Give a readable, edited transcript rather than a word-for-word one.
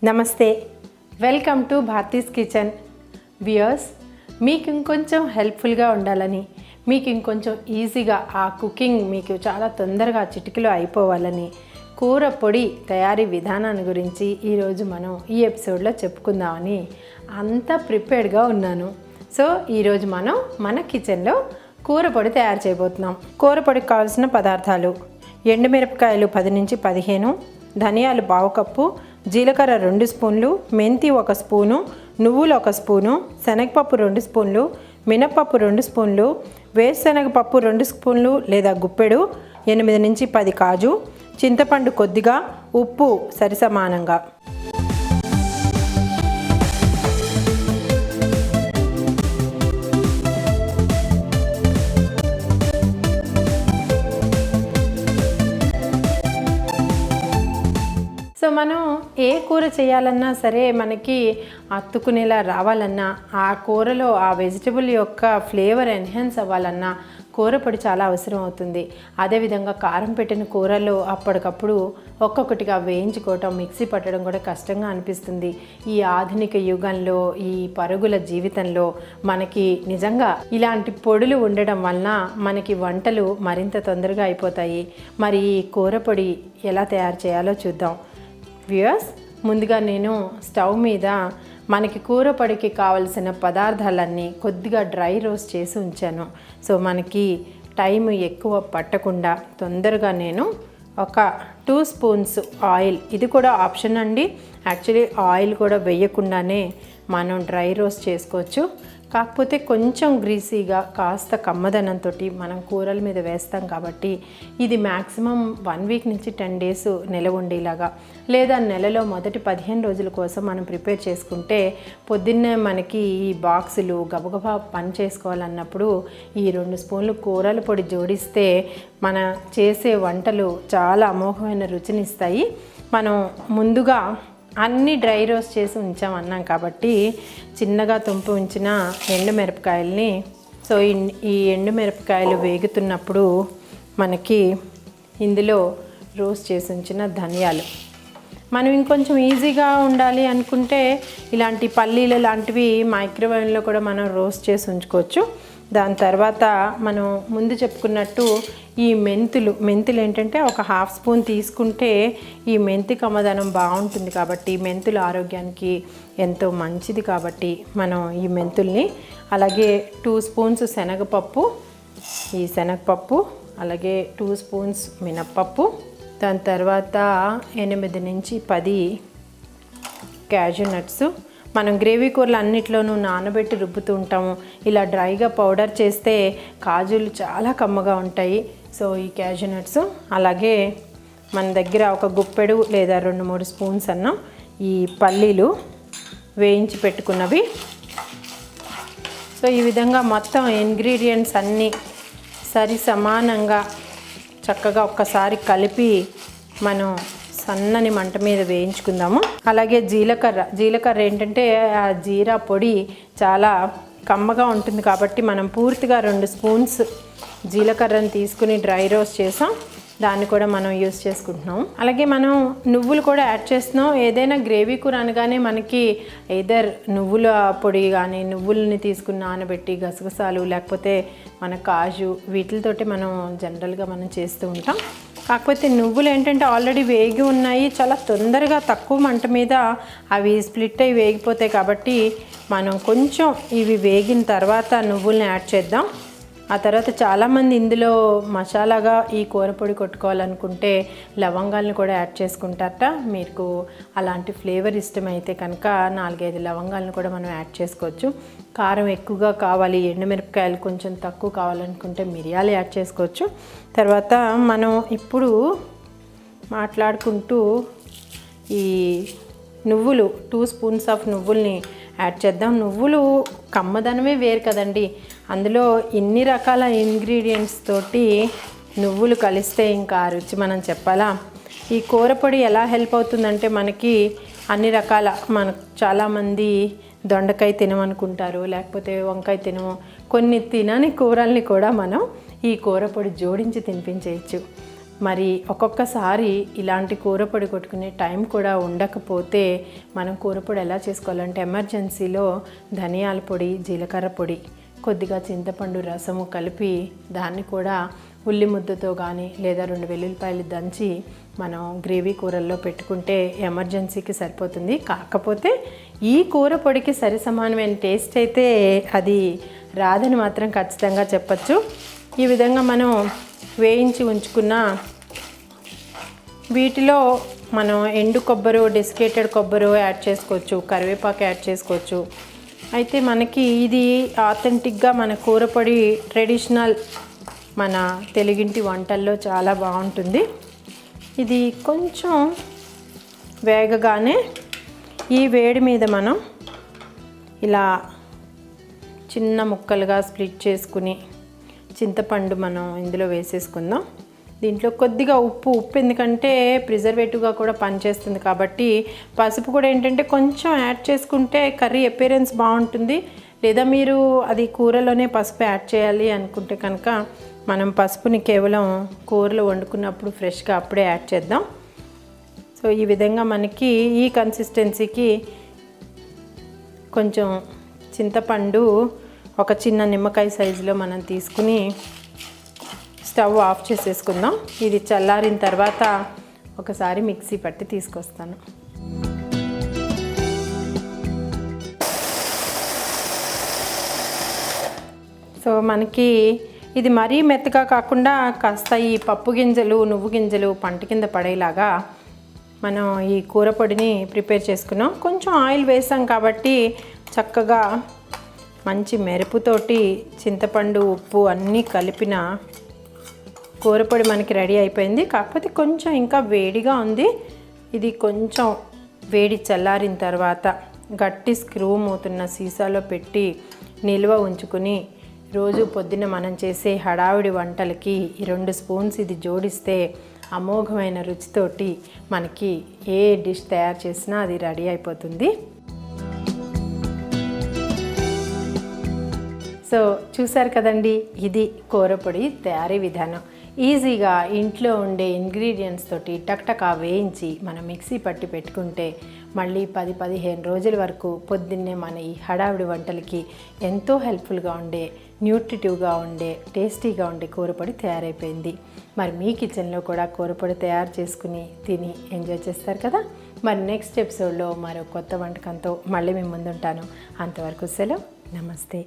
నమస్తే, welcome to Bharati's kitchen. Viewers, మీకు ఇంకొంచెం హెల్ప్ఫుల్గా ఉండాలని, మీకు ఇంకొంచెం ఈజీగా ఆ కుకింగ్ మీకు చాలా తొందరగా చిటికలో అయిపోవాలని కూర పొడి తయారీ విధానాన్ని గురించి ఈరోజు మనం ఈ ఎపిసోడ్లో చెప్పుకుందామని అంతా ప్రిపేర్డ్గా ఉన్నాను. సో ఈరోజు మనం మన కిచెన్లో కూర పొడి తయారు చేయబోతున్నాం. కూర పొడికి కావాల్సిన పదార్థాలు: ఎండుమిరపకాయలు 10 నుంచి 15, ధనియాలు 1/2 కప్పు, జీలకర్ర 2 స్పూన్లు, మెంతి 1 స్పూను, నువ్వులు 1 స్పూను, శనగపప్పు 2 స్పూన్లు, మినప్పప్పు 2 స్పూన్లు, వేరుశనగపప్పు 2 స్పూన్లు లేదా గుప్పెడు, 8 నుంచి 10 కాజు, చింతపండు కొద్దిగా, ఉప్పు సరిసమానంగా. సో మనం ఏ కూర చేయాలన్నా సరే మనకి అత్తుకునేలా రావాలన్నా, ఆ కూరలో ఆ వెజిటబుల్ యొక్క ఫ్లేవర్ ఎన్హాన్స్ అవ్వాలన్నా కూర పొడి చాలా అవసరం అవుతుంది. అదేవిధంగా కారం పెట్టిన కూరలో అప్పటికప్పుడు ఒక్కొక్కటిగా వేయించుకోవటం, మిక్సీ పట్టడం కూడా కష్టంగా అనిపిస్తుంది. ఈ ఆధునిక యుగంలో, ఈ పరుగుల జీవితంలో మనకి నిజంగా ఇలాంటి పొడులు ఉండడం వలన మనకి వంటలు మరింత తొందరగా అయిపోతాయి. మరి ఈ కూర పొడి ఎలా తయారు చేయాలో చూద్దాం. వ్యూయర్స్, ముందుగా నేను స్టవ్ మీద మనకి కూర పొడికి కావలసిన పదార్థాలన్నీ కొద్దిగా డ్రై రోస్ట్ చేసి ఉంచాను. సో మనకి టైం ఎక్కువ పట్టకుండా తొందరగా నేను ఒక 2 స్పూన్స్ ఆయిల్, ఇది కూడా ఆప్షన్ అండి, యాక్చువల్లీ ఆయిల్ కూడా వేయకుండానే మనం డ్రై రోస్ట్ చేసుకోవచ్చు. కాకపోతే కొంచెం గ్రీసీగా, కాస్త కమ్మదనంతో మనం కూరల మీద వేస్తాం కాబట్టి ఇది మ్యాక్సిమం 1 వీక్ నుంచి 10 డేస్ నిలవ ఉండేలాగా, లేదా నెలలో మొదటి 15 రోజుల కోసం మనం ప్రిపేర్ చేసుకుంటే పొద్దున్నే మనకి ఈ బాక్సులు గబగబా పని చేసుకోవాలన్నప్పుడు ఈ 2 స్పూన్లు కూరల పొడి జోడిస్తే మన చేసే వంటలు చాలా అమోఘమైన రుచినిస్తాయి. మనం ముందుగా అన్నీ డ్రై రోస్ట్ చేసి ఉంచామన్నాం కాబట్టి చిన్నగా తుంపి ఉంచిన ఎండుమిరపకాయల్ని, సో ఈ ఎండుమిరపకాయలు వేగుతున్నప్పుడు మనకి ఇందులో రోస్ట్ చేసి ఉంచిన ధనియాలు, మనం ఇంకొంచెం ఈజీగా ఉండాలి అనుకుంటే ఇలాంటి పల్లీలు లాంటివి మైక్రోవేవ్లో కూడా మనం రోస్ట్ చేసి ఉంచుకోవచ్చు. దాని తర్వాత మనం ముందు చెప్పుకున్నట్టు ఈ మెంతులు ఏంటంటే ఒక 1/2 స్పూన్ తీసుకుంటే ఈ మెంతి కమ్మదనం బాగుంటుంది కాబట్టి, మెంతులు ఆరోగ్యానికి ఎంతో మంచిది కాబట్టి మనం ఈ మెంతుల్ని, అలాగే 2 స్పూన్స్ శనగపప్పు, ఈ శనగపప్పు, అలాగే 2 స్పూన్స్ మినప్పప్పు, దాని తర్వాత 8 నుంచి 10 క్యాషూ నట్స్. మనం గ్రేవీ కూరలు అన్నిట్లోనూ నానబెట్టి రుబ్బుతూ ఉంటాము. ఇలా డ్రైగా పౌడర్ చేస్తే కాజులు చాలా కమ్మగా ఉంటాయి. సో ఈ క్యాషూ నట్స్, అలాగే మన దగ్గర ఒక గుప్పెడు లేదా 2-3 స్పూన్స్ అన్న ఈ పల్లీలు వేయించి పెట్టుకున్నవి. సో ఈ విధంగా మొత్తం ఇంగ్రీడియంట్స్ అన్నీ సరి సమానంగా చక్కగా ఒక్కసారి కలిపి మనం సన్నని మంట మీద వేయించుకుందాము. అలాగే జీలకర్ర ఏంటంటే ఆ జీరా పొడి చాలా కమ్మగా ఉంటుంది కాబట్టి మనం పూర్తిగా 2 స్పూన్స్ జీలకర్రను తీసుకుని డ్రై రోస్ట్ చేసాం, దాన్ని కూడా మనం యూస్ చేసుకుంటున్నాం. అలాగే మనం నువ్వులు కూడా యాడ్ చేస్తున్నాం. ఏదైనా గ్రేవీ కూర అనగానే మనకి ఎయిదర్ నువ్వుల పొడి కానీ, నువ్వులని తీసుకుని నానబెట్టి, గసగసాలు లేకపోతే మన కాజు, వీటితోటి మనం జనరల్గా మనం చేస్తూ ఉంటాం. కాకపోతే నువ్వులు ఏంటంటే ఆల్రెడీ వేగి ఉన్నాయి, చాలా తొందరగా తక్కువ మంట మీద అవి స్ప్లిట్ అయ్యి వేగిపోతాయి కాబట్టి మనం కొంచెం ఇవి వేగిన తర్వాత నువ్వుల్ని యాడ్ చేద్దాం. ఆ తర్వాత చాలామంది ఇందులో మసాలాగా ఈ కూర పొడి కొట్టుకోవాలనుకుంటే లవంగాలను కూడా యాడ్ చేసుకుంటారట. మీకు అలాంటి ఫ్లేవర్ ఇష్టమైతే కనుక 4-5 లవంగాలను కూడా మనం యాడ్ చేసుకోవచ్చు. కారం ఎక్కువగా కావాలి, ఎండుమిరపకాయలు కొంచెం తక్కువ కావాలనుకుంటే మిరియాలు యాడ్ చేసుకోవచ్చు. తర్వాత మనం ఇప్పుడు మాట్లాడుకుంటూ ఈ నువ్వులు 2 స్పూన్స్ ఆఫ్ నువ్వుల్ని యాడ్ చేద్దాం. నువ్వులు కమ్మదనమే వేరు కదండి, అందులో ఇన్ని రకాల ఇంగ్రీడియంట్స్ తోటి నువ్వులు కలిస్తే ఇంకా రుచి మనం చెప్పాలా. ఈ కూర పొడి ఎలా హెల్ప్ అవుతుందంటే మనకి అన్ని రకాల, మనకు చాలామంది దొండకాయ తినమనుకుంటారు, లేకపోతే వంకాయ తినము, కొన్ని తినని కూరల్ని కూడా మనం ఈ కూర పొడి జోడించి తినిపించేయచ్చు. మరి ఒక్కొక్కసారి ఇలాంటి కూరపొడి కొట్టుకునే టైం కూడా ఉండకపోతే మనం కూరపొడి ఎలా చేసుకోవాలంటే ఎమర్జెన్సీలో ధనియాల పొడి, జీలకర్ర పొడి, కొద్దిగా చింతపండు రసము కలిపి దాన్ని కూడా ఉల్లి ముద్దతో కానీ లేదా 2 వెల్లుల్లిపాయలు దంచి మనం గ్రేవీ కూరల్లో పెట్టుకుంటే ఎమర్జెన్సీకి సరిపోతుంది. కాకపోతే ఈ కూర పొడికి సరి సమానమైన టేస్ట్ అయితే అది రాదని మాత్రం ఖచ్చితంగా చెప్పచ్చు. ఈ విధంగా మనం వేయించి ఉంచుకున్న వీటిలో మనం ఎండు కొబ్బరి, డెసికేటెడ్ కొబ్బరి యాడ్ చేసుకోవచ్చు, కరివేపాకు యాడ్ చేసుకోవచ్చు. అయితే మనకి ఇది ఆథెంటిక్గా మన కూరపొడి ట్రెడిషనల్ మన తెలుగింటి వంటల్లో చాలా బాగుంటుంది. ఇది కొంచెం వేగగానే ఈ వేడి మీద మనం ఇలా చిన్న ముక్కలుగా స్ప్లిట్ చేసుకుని చింతపండు మనం ఇందులో వేసేసుకుందాం. దీంట్లో కొద్దిగా ఉప్పు ఎందుకంటే ప్రిజర్వేటివ్గా కూడా పనిచేస్తుంది కాబట్టి, పసుపు కూడా ఏంటంటే కొంచెం యాడ్ చేసుకుంటే కర్రీ అపియరెన్స్ బాగుంటుంది. లేదా మీరు అది కూరలోనే పసుపు యాడ్ చేయాలి అనుకుంటే కనుక మనం పసుపుని కేవలం కూరలో వండుకున్నప్పుడు ఫ్రెష్గా అప్పుడే యాడ్ చేద్దాం. సో ఈ విధంగా మనకి ఈ కన్సిస్టెన్సీకి కొంచెం చింతపండు ఒక చిన్న నిమ్మకాయ సైజులో మనం తీసుకుని స్టవ్ ఆఫ్ చేసేసుకుందాం. ఇది చల్లారిన తర్వాత ఒకసారి మిక్సీ పట్టి తీసుకొస్తాను. సో మనకి ఇది మరీ మెత్తగా కాకుండా కాస్త ఈ పప్పు గింజలు, నువ్వు గింజలు పంట కింద పడేలాగా మనం ఈ కూర పొడిని ప్రిపేర్ చేసుకున్నాం. కొంచెం ఆయిల్ వేసాం కాబట్టి చక్కగా మంచి మెరుపుతోటి చింతపండు, ఉప్పు అన్నీ కలిపిన కూరపొడి మనకి రెడీ అయిపోయింది. కాకపోతే కొంచెం ఇంకా వేడిగా ఉంది. ఇది కొంచెం వేడి చల్లారిన తర్వాత గట్టి స్క్రూ మూతున్న సీసాలో పెట్టి నిల్వ ఉంచుకుని రోజు పొద్దున్న మనం చేసే హడావిడి వంటలకి ఈ 2 స్పూన్స్ ఇది జోడిస్తే అమోఘమైన రుచితోటి మనకి ఏ డిష్ తయారు చేసినా అది రెడీ అయిపోతుంది. సో చూసారు కదండి, ఇది కూరపొడి తయారీ విధానం. ఈజీగా ఇంట్లో ఉండే ఇంగ్రీడియంట్స్ తోటి టక్టకా వేయించి మనం మిక్సీ పట్టి పెట్టుకుంటే మళ్ళీ 10-15 రోజుల వరకు పొద్దున్నే మన ఈ హడావిడి వంటలకి ఎంతో హెల్ప్ఫుల్గా ఉండే, న్యూట్రిటివ్గా ఉండే, టేస్టీగా ఉండే కూరపొడి తయారైపోయింది. మరి మీ కిచెన్లో కూడా కూరపొడి తయారు చేసుకుని తిని ఎంజాయ్ చేస్తారు కదా. మరి నెక్స్ట్ ఎపిసోడ్లో మరో కొత్త వంటకంతో మళ్ళీ మీ ముందుంటాను. అంతవరకు సెలవు, నమస్తే.